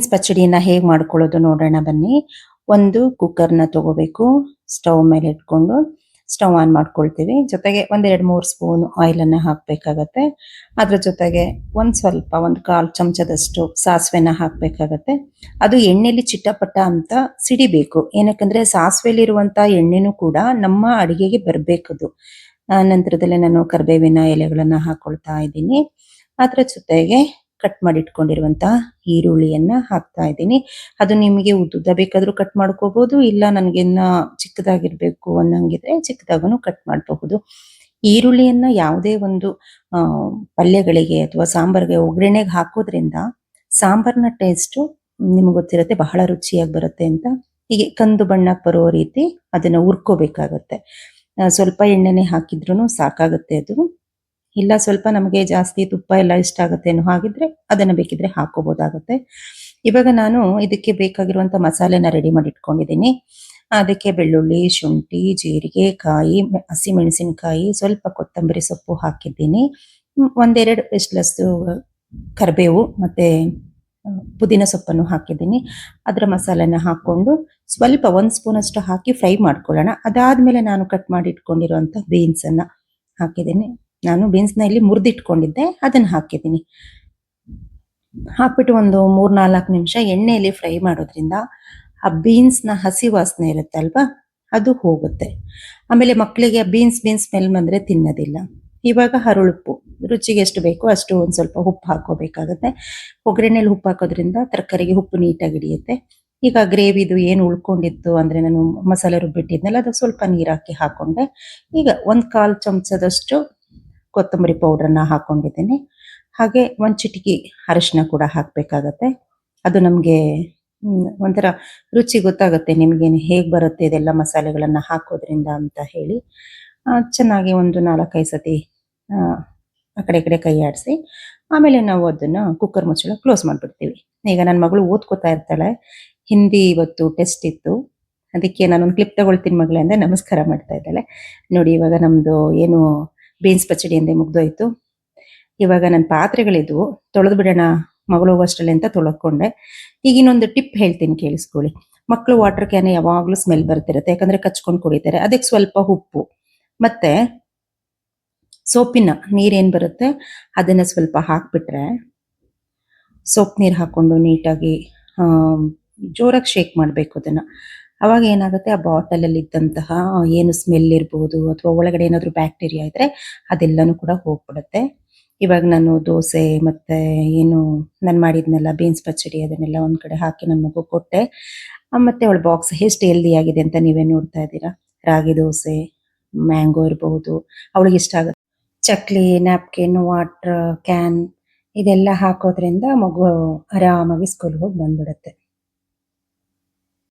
Beans ಪಚ್ಚಡಿಯನ್ನ ಹೇಗೆ ಮಾಡ್ಕೊಳ್ಳೋದು ನೋಡೋಣ ಬನ್ನಿ. ಒಂದು ಕುಕ್ಕರ್ನ ತಗೋಬೇಕು. ಸ್ಟವ್ ಮೇಲೆ ಇಟ್ಕೊಂಡು ಸ್ಟವ್ ಆನ್ ಮಾಡ್ಕೊಳ್ತೀವಿ. ಜೊತೆಗೆ ಒಂದ್ 2-3 ಸ್ಪೂನ್ ಆಯಿಲ್ ಅನ್ನ ಹಾಕ್ಬೇಕಾಗತ್ತೆ. ಅದ್ರ ಜೊತೆಗೆ ಒಂದು 1/4 ಚಮಚದಷ್ಟು ಸಾಸಿವೆನ ಹಾಕ್ಬೇಕಾಗತ್ತೆ. ಅದು ಎಣ್ಣೆಲಿ ಚಿಟಪಟ ಅಂತ ಸಿಡಿಬೇಕು. ಏನಕ್ಕಂದ್ರೆ ಸಾಸಿವೆಲಿರುವಂತ ಎಣ್ಣೆನೂ ಕೂಡ ನಮ್ಮ ಅಡಿಗೆಗೆ ಬರ್ಬೇಕದು. ನಂತರದಲ್ಲಿ ನಾನು ಕರಿಬೇವಿನ ಎಲೆಗಳನ್ನ ಹಾಕೊಳ್ತಾ ಇದ್ದೀನಿ. ಅದ್ರ ಜೊತೆಗೆ ಕಟ್ ಮಾಡಿ ಇಟ್ಕೊಂಡಿರುವಂತ ಈರುಳ್ಳಿಯನ್ನ ಹಾಕ್ತಾ ಇದ್ದೀನಿ. ಅದು ನಿಮಗೆ ಉದ್ದುದ್ದ ಬೇಕಾದ್ರೂ ಕಟ್ ಮಾಡ್ಕೋಬಹುದು, ಇಲ್ಲ ನನಗಿನ್ನ ಚಿಕ್ಕದಾಗಿರ್ಬೇಕು ಅನ್ನಂಗಿದ್ರೆ ಚಿಕ್ಕದಾಗೂ ಕಟ್ ಮಾಡಬಹುದು. ಈರುಳ್ಳಿಯನ್ನ ಯಾವುದೇ ಒಂದು ಪಲ್ಯಗಳಿಗೆ ಅಥವಾ ಸಾಂಬಾರ್ಗೆ ಒಗ್ಗರಣೆಗೆ ಹಾಕೋದ್ರಿಂದ ಸಾಂಬಾರ್ನ ಟೇಸ್ಟು ನಿಮ್ಗೆ ಗೊತ್ತಿರುತ್ತೆ ಬಹಳ ರುಚಿಯಾಗಿ ಬರುತ್ತೆ ಅಂತ. ಹೀಗೆ ಕಂದು ಬಣ್ಣಕ್ಕೆ ಬರೋ ರೀತಿ ಅದನ್ನ ಹುರ್ಕೋಬೇಕಾಗತ್ತೆ. ಸ್ವಲ್ಪ ಎಣ್ಣೆನೆ ಹಾಕಿದ್ರೂ ಸಾಕಾಗುತ್ತೆ ಅದು. ಇಲ್ಲ ಸ್ವಲ್ಪ ನಮಗೆ ಜಾಸ್ತಿ ತುಪ್ಪ ಎಲ್ಲ ಇಷ್ಟ ಆಗುತ್ತೆ ಅನ್ನೋ ಹಾಗಿದ್ರೆ ಅದನ್ನ ಬೇಕಿದ್ರೆ ಹಾಕೋಬಹುದಾಗುತ್ತೆ. ಇವಾಗ ನಾನು ಇದಕ್ಕೆ ಬೇಕಾಗಿರುವಂತ ಮಸಾಲೆನ ರೆಡಿ ಮಾಡಿ ಇಟ್ಕೊಂಡಿದ್ದೀನಿ. ಅದಕ್ಕೆ ಬೆಳ್ಳುಳ್ಳಿ, ಶುಂಠಿ, ಜೀರಿಗೆ, ಕಾಯಿ, ಹಸಿಮೆಣಸಿನಕಾಯಿ, ಸ್ವಲ್ಪ ಕೊತ್ತಂಬರಿ ಸೊಪ್ಪು ಹಾಕಿದ್ದೀನಿ. ಒಂದೆರಡು ಎಸ್ಲಷ್ಟು ಕರಿಬೇವು ಮತ್ತೆ ಪುದೀನ ಸೊಪ್ಪನ್ನು ಹಾಕಿದ್ದೀನಿ. ಅದರ ಮಸಾಲೆನ ಹಾಕೊಂಡು ಸ್ವಲ್ಪ 1 ಸ್ಪೂನ್ ಅಷ್ಟು ಹಾಕಿ ಫ್ರೈ ಮಾಡ್ಕೊಳ್ಳೋಣ. ಅದಾದ್ಮೇಲೆ ನಾನು ಕಟ್ ಮಾಡಿ ಇಟ್ಕೊಂಡಿರುವಂತ ಬೀನ್ಸ್ ಅನ್ನ ಹಾಕಿದ್ದೀನಿ. ನಾನು ಬೀನ್ಸ್ನ ಇಲ್ಲಿ ಮುರಿದಿಟ್ಕೊಂಡಿದ್ದೆ, ಅದನ್ನ ಹಾಕಿದ್ದೀನಿ. ಹಾಕ್ಬಿಟ್ಟು ಒಂದು 3-4 ನಿಮಿಷ ಎಣ್ಣೆಯಲ್ಲಿ ಫ್ರೈ ಮಾಡೋದ್ರಿಂದ ಆ ಬೀನ್ಸ್ನ ಹಸಿ ವಾಸನೆ ಇರುತ್ತಲ್ವಾ, ಅದು ಹೋಗುತ್ತೆ. ಆಮೇಲೆ ಮಕ್ಕಳಿಗೆ ಬೀನ್ಸ್ ಸ್ಮೆಲ್ ಬಂದ್ರೆ ತಿನ್ನೋದಿಲ್ಲ. ಇವಾಗ ಹರಳುಪ್ಪು ರುಚಿಗೆ ಎಷ್ಟು ಬೇಕೋ ಅಷ್ಟು ಒಂದ್ ಸ್ವಲ್ಪ ಉಪ್ಪು ಹಾಕೋಬೇಕಾಗತ್ತೆ. ಒಗ್ಗರಣೆಯಲ್ಲಿ ಉಪ್ಪು ಹಾಕೋದ್ರಿಂದ ತರಕಾರಿಗೆ ಉಪ್ಪು ನೀಟಾಗಿ ಹಿಡಿಯುತ್ತೆ. ಈಗ ಗ್ರೇವಿದು ಏನು ಉಳ್ಕೊಂಡಿತ್ತು ಅಂದ್ರೆ ನಾನು ಮಸಾಲೆ ರುಬ್ಬಿಟ್ಟಿದ್ನಲ್ಲ, ಅದು ಸ್ವಲ್ಪ ನೀರ್ ಹಾಕಿ ಹಾಕೊಂಡೆ. ಈಗ 1/4 ಚಮಚದಷ್ಟು ಕೊತ್ತಂಬರಿ ಪೌಡರ್ನ ಹಾಕೊಂಡಿದ್ದೀನಿ. ಹಾಗೆ ಒಂದ್ ಚಿಟಿಕೆ ಅರಿಶಿನ ಕೂಡ ಹಾಕ್ಬೇಕಾಗತ್ತೆ. ಅದು ನಮ್ಗೆ ಒಂಥರ ರುಚಿ ಗೊತ್ತಾಗುತ್ತೆ ನಿಮ್ಗೆ ಹೇಗ್ ಬರುತ್ತೆ ಇದೆಲ್ಲ ಮಸಾಲೆಗಳನ್ನ ಹಾಕೋದ್ರಿಂದ ಅಂತ ಹೇಳಿ. ಚೆನ್ನಾಗಿ ಒಂದು 4-5 ಸತಿ ಆ ಕಡೆ ಈ ಕಡೆ ಕೈ ಆಡಿಸಿ ಆಮೇಲೆ ನಾವು ಅದನ್ನ ಕುಕ್ಕರ್ ಮುಚ್ಚಳ ಕ್ಲೋಸ್ ಮಾಡ್ಬಿಡ್ತೀವಿ. ಈಗ ನನ್ನ ಮಗಳು ಓದ್ಕೋತಾ ಇರ್ತಾಳೆ. ಹಿಂದಿ ಇವತ್ತು ಟೆಸ್ಟ್ ಇತ್ತು, ಅದಕ್ಕೆ ನಾನೊಂದು ಕ್ಲಿಪ್ ತಗೊಳ್ತೀನಿ ಮಗಳೇ ಅಂದ್ರೆ ನಮಸ್ಕಾರ ಮಾಡ್ತಾ ಇದ್ದಾಳೆ. ನೋಡಿ, ಇವಾಗ ನಮ್ದು ಏನು ಬೀನ್ಸ್ ಪಚ್ಚಡಿ ಅಂದೆ ಮುಗ್ದೋಯ್ತು. ಇವಾಗ ನನ್ನ ಪಾತ್ರೆಗಳಿದ್ವು, ತೊಳೆದು ಬಿಡೋಣ ಮಗಳು ಹೋಗೋಷ್ಟರಲ್ಲಿ ಅಂತ ತೊಳ್ಕೊಂಡೆ. ಈಗ ಇನ್ನೊಂದು ಟಿಪ್ ಹೇಳ್ತೀನಿ, ಕೇಳಿಸ್ಕೊಳ್ಳಿ. ಮಕ್ಕಳು ವಾಟರ್ ಕ್ಯಾನ್ ಯಾವಾಗ್ಲೂ ಸ್ಮೆಲ್ ಬರ್ತಿರುತ್ತೆ, ಯಾಕಂದ್ರೆ ಕಚ್ಕೊಂಡು ಕುಡಿತಾರೆ. ಅದಕ್ಕೆ ಸ್ವಲ್ಪ ಉಪ್ಪು ಮತ್ತೆ ಸೋಪಿನ ನೀರೇನ್ ಬರುತ್ತೆ ಅದನ್ನ ಸ್ವಲ್ಪ ಹಾಕ್ಬಿಟ್ರೆ, ಸೋಪ್ ನೀರು ಹಾಕೊಂಡು ನೀಟಾಗಿ ಜೋರಾಗಿ ಶೇಕ್ ಮಾಡ್ಬೇಕು ಅದನ್ನ. ಅವಾಗ ಏನಾಗುತ್ತೆ, ಆ ಬಾಟಲ್ ಅಲ್ಲಿ ಇದ್ದಂತಹ ಏನು ಸ್ಮೆಲ್ ಇರ್ಬೋದು ಅಥವಾ ಒಳಗಡೆ ಏನಾದ್ರು ಬ್ಯಾಕ್ಟೀರಿಯಾ ಇದ್ರೆ ಅದೆಲ್ಲಾನು ಕೂಡ ಹೋಗ್ಬಿಡುತ್ತೆ. ಇವಾಗ ನಾನು ದೋಸೆ ಮತ್ತೆ ಏನು ನಾನು ಮಾಡಿದ್ನೆಲ್ಲ ಬೀನ್ಸ್ ಪಚ್ಚಡಿ ಅದನ್ನೆಲ್ಲ ಒಂದ್ ಕಡೆ ಹಾಕಿ ನನ್ನ ಮಗು ಕೊಟ್ಟೆ. ಮತ್ತೆ ಅವಳ ಬಾಕ್ಸ್ ಎಷ್ಟು ಹೆಲ್ದಿ ಆಗಿದೆ ಅಂತ ನೀವೇ ನೋಡ್ತಾ ಇದ್ದೀರಾ. ರಾಗಿ ದೋಸೆ, ಮ್ಯಾಂಗೋ ಇರಬಹುದು, ಅವಳಿಗೆ ಇಷ್ಟ ಆಗುತ್ತೆ. ಚಕ್ಲಿ, ನ್ಯಾಪ್ಕಿನ್, ವಾಟರ್ ಕ್ಯಾನ್ ಇದೆಲ್ಲ ಹಾಕೋದ್ರಿಂದ ಮಗು ಆರಾಮಾಗಿ ಸ್ಕೂಲ್ಗೆ ಹೋಗಿ ಬಂದ್ಬಿಡುತ್ತೆ.